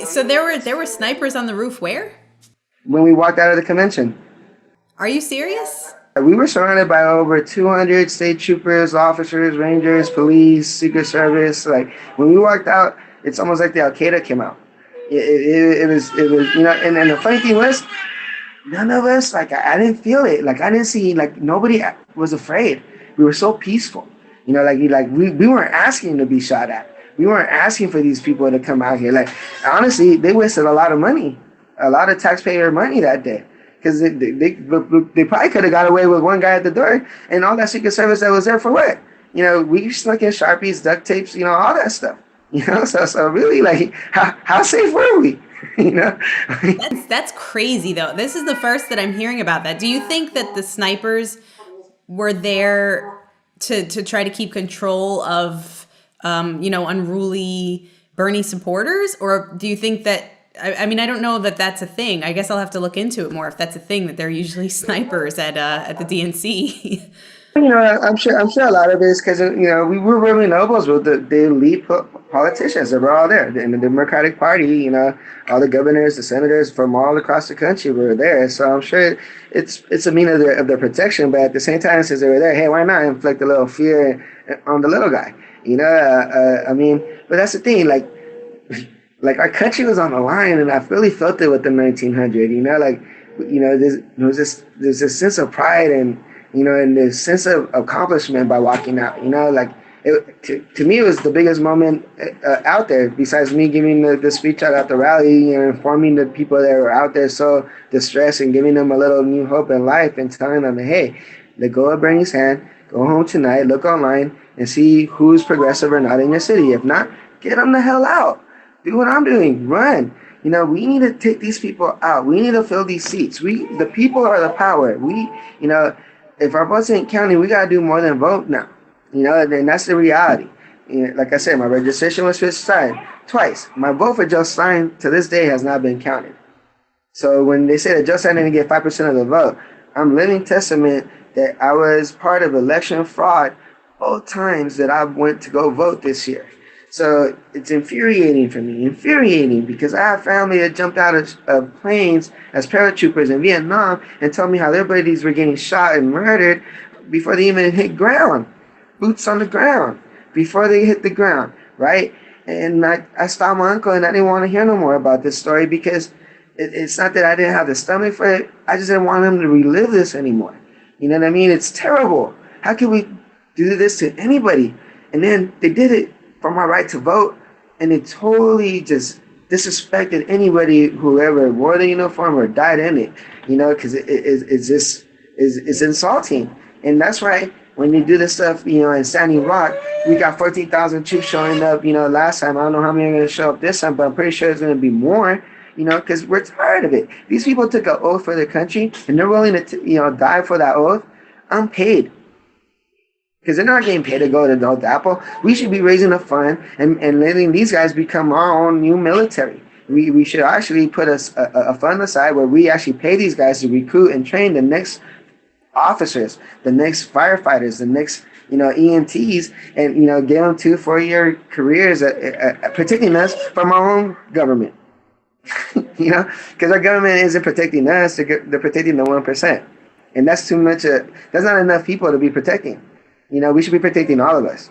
So there were snipers on the roof where? when we walked out of the convention. Are you serious? We were surrounded by over 200 state troopers, officers, rangers, police, Secret Service. Like when we walked out, it's almost like the Al Qaeda came out. It was, and the funny thing was, none of us, like, I didn't feel it. Like, I didn't see, like, nobody was afraid. We were so peaceful. We weren't asking to be shot at. We weren't asking for these people to come out here. Like, honestly, they wasted a lot of money, a lot of taxpayer money that day. Because they probably could have got away with one guy at the door and all that Secret Service that was there for what? We snuck in Sharpies, duct tapes, all that stuff. So really, like, how safe were we? you know? That's crazy though. This is the first that I'm hearing about that. Do you think that the snipers were there to try to keep control of unruly Bernie supporters, or do you think that I mean, I don't know that that's a thing. I guess I'll have to look into it more if that's a thing, that they're usually snipers at the DNC. I'm sure a lot of it is because we were really nobles with the elite politicians that were all there in the Democratic Party. All the governors, the senators from all across the country were there. So I'm sure it's a mean of their protection, but at the same time, since they were there, hey, why not inflict a little fear on the little guy? But that's the thing, like our country was on the line, and I really felt it with the 1900. There's this sense of pride and this sense of accomplishment by walking out. To me, it was the biggest moment out there. Besides me giving the speech out at the rally, informing the people that were out there so distressed and giving them a little new hope in life and telling them, hey, let go of Bernie's hand, go home tonight, look online, and see who's progressive or not in your city. If not, get them the hell out. Do what I'm doing. Run. We need to take these people out. We need to fill these seats. The people are the power. If our votes ain't counting, we got to do more than vote now. And that's the reality. Like I said, my registration was switched signed twice. My vote for Joe Stein to this day has not been counted. So when they say that Joe Stein didn't get 5% of the vote, I'm living testament that I was part of election fraud both times that I went to go vote this year. So it's infuriating for me, because I have family that jumped out of planes as paratroopers in Vietnam and told me how their buddies were getting shot and murdered before they even hit ground, boots on the ground, before they hit the ground, right? And I stopped my uncle, and I didn't want to hear no more about this story because it's not that I didn't have the stomach for it. I just didn't want him to relive this anymore. You know what I mean? It's terrible. How can we do this to anybody? And then they did it for my right to vote, and it totally just disrespected anybody who ever wore the uniform or died in it, because it's insulting. And that's why when you do this stuff, in Standing Rock, we got 14,000 troops showing up, last time. I don't know how many are going to show up this time, but I'm pretty sure it's going to be more, because we're tired of it. These people took an oath for their country, and they're willing to, die for that oath. I'm paid. Because they're not getting paid to go to the Apple. We should be raising a fund and letting these guys become our own new military. We should actually put a fund aside where we actually pay these guys to recruit and train the next officers, the next firefighters, the next EMTs, and give them 2-4 year careers protecting us from our own government. Because our government isn't protecting us; they're protecting the 1%, and that's too much. That's not enough people to be protecting. We should be protecting all of us.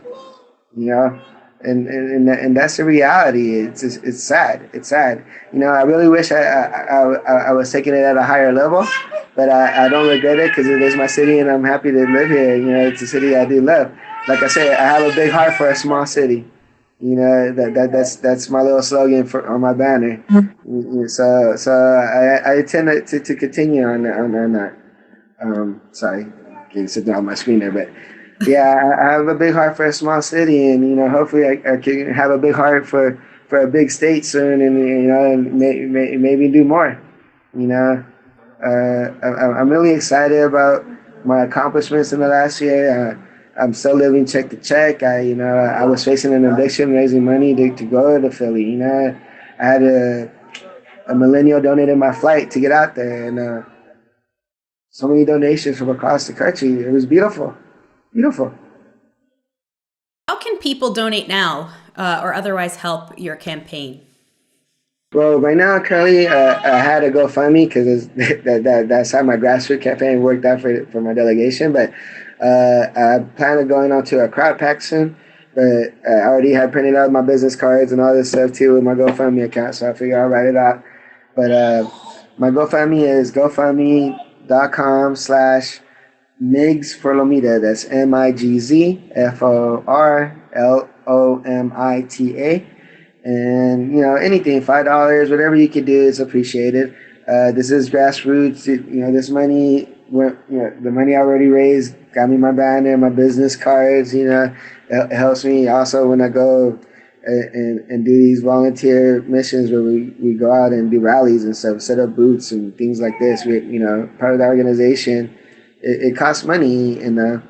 And that's the reality. It's sad. It's sad. I really wish I was taking it at a higher level, but I don't regret it because it is my city and I'm happy to live here. It's a city I do love. Like I said, I have a big heart for a small city. That's my little slogan on my banner. So I tend to continue on that. Sorry, can't sit down on my screen there, but. Yeah, I have a big heart for a small city, and hopefully I can have a big heart for a big state soon, and maybe do more. I'm really excited about my accomplishments in the last year. I'm still living check to check. I was facing an eviction, raising money to go to Philly. I had a millennial donated my flight to get out there, and so many donations from across the country. It was beautiful. Beautiful. How can people donate now or otherwise help your campaign? Well, right now, currently, I had a GoFundMe because that's how my grassroots campaign worked out for my delegation. But I plan on going on to a crowd pack soon. But I already had printed out my business cards and all this stuff too with my GoFundMe account, so I figure I'll write it out. But my GoFundMe is gofundme.com/Migs for Lomita. That's MIGZ FORLOMITA. And anything, $5, whatever you could do is appreciated. This is grassroots. This money went. The money I already raised got me my banner, my business cards. It helps me also when I go and do these volunteer missions where we go out and do rallies and stuff, set up booths and things like this. Part of the organization. It costs money, and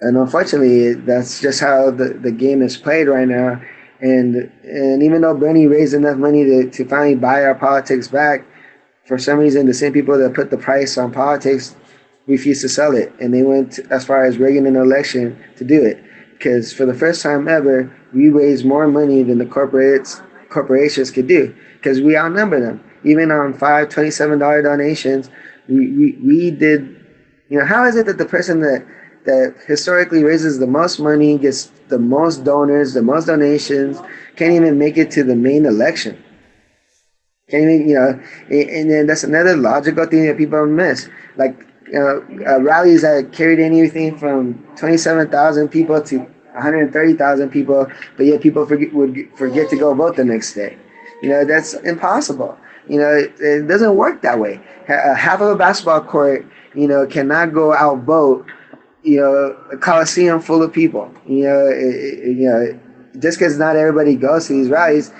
unfortunately, that's just how the game is played right now. And even though Bernie raised enough money to finally buy our politics back, for some reason the same people that put the price on politics refused to sell it, and they went as far as rigging an election to do it. Because for the first time ever, we raised more money than the corporations could do, because we outnumber them. Even on $27 donations, we did. How is it that the person that historically raises the most money, gets the most donors, the most donations, can't even make it to the main election? Can't even, and then that's another logical thing that people miss. Like, rallies that carried anything from 27,000 people to 130,000 people, but yet people would forget to go vote the next day. That's impossible. It doesn't work that way. Half of a basketball court, cannot go out vote a coliseum full of people. Just because not everybody goes to these rallies,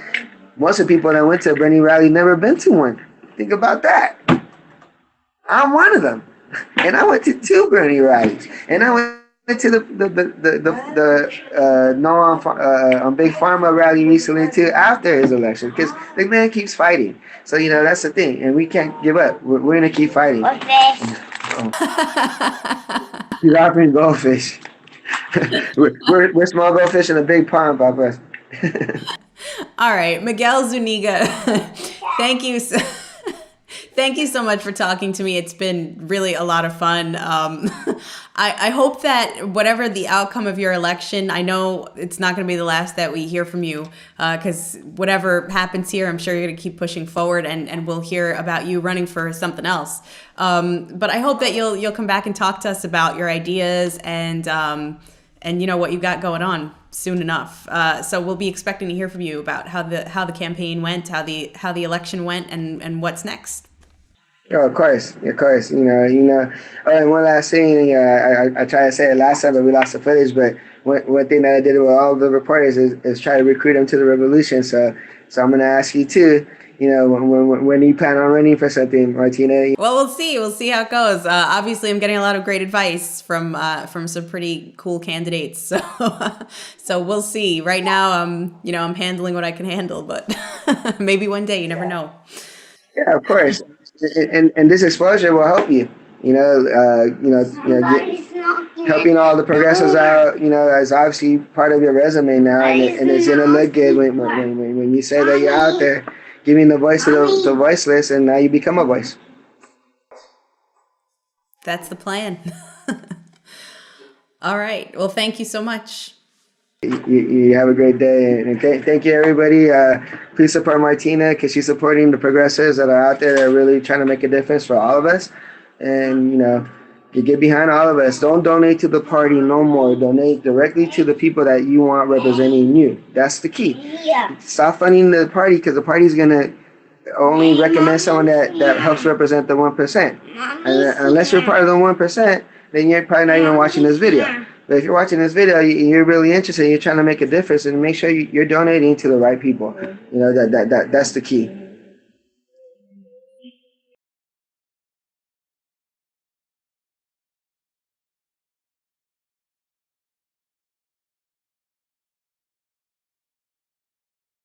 most of the people that went to a Bernie rally never been to one. Think about that. I'm one of them, and I went to 2 Bernie rallies, and I went to the No on Big Pharma rally recently too after his election, because the man keeps fighting. So that's the thing, and we can't give up. We're gonna keep fighting. He's offering goldfish. we're small goldfish in a big pond, Papa. All right, Miguel Zuniga, thank you. Thank you so much for talking to me. It's been really a lot of fun. I hope that whatever the outcome of your election, I know it's not going to be the last that we hear from you, because whatever happens here, I'm sure you're going to keep pushing forward, and we'll hear about you running for something else. But I hope that you'll come back and talk to us about your ideas and what you've got going on soon enough. So we'll be expecting to hear from you about how the campaign went, how the election went, and what's next. Oh, of course. Oh, and one last thing, I tried to say it last time, but we lost the footage. But one thing that I did with all the reporters is try to recruit them to the revolution. So I'm going to ask you too. When you plan on running for something, Martina? Well, we'll see. We'll see how it goes. Obviously, I'm getting a lot of great advice from some pretty cool candidates. So we'll see. Right now, I'm handling what I can handle, but maybe one day, you never know. Yeah, of course. And this exposure will help you. Helping all the progressives out. Is obviously part of your resume now, and it's gonna look good when you say that you're out there, giving the voice to the voiceless, and now you become a voice. That's the plan. All right. Well, thank you so much. You have a great day, and thank you, everybody. Please support Martina, because she's supporting the progressives that are out there that are really trying to make a difference for all of us. And you get behind all of us. Don't donate to the party no more. Donate directly to the people that you want representing you. That's the key. Yeah. Stop funding the party, because the party's gonna only recommend someone that helps represent the 1%. And unless you're part of the 1%, then you're probably not even watching this video. But if you're watching this video, you're really interested, you're trying to make a difference, and make sure you're donating to the right people. That's the key.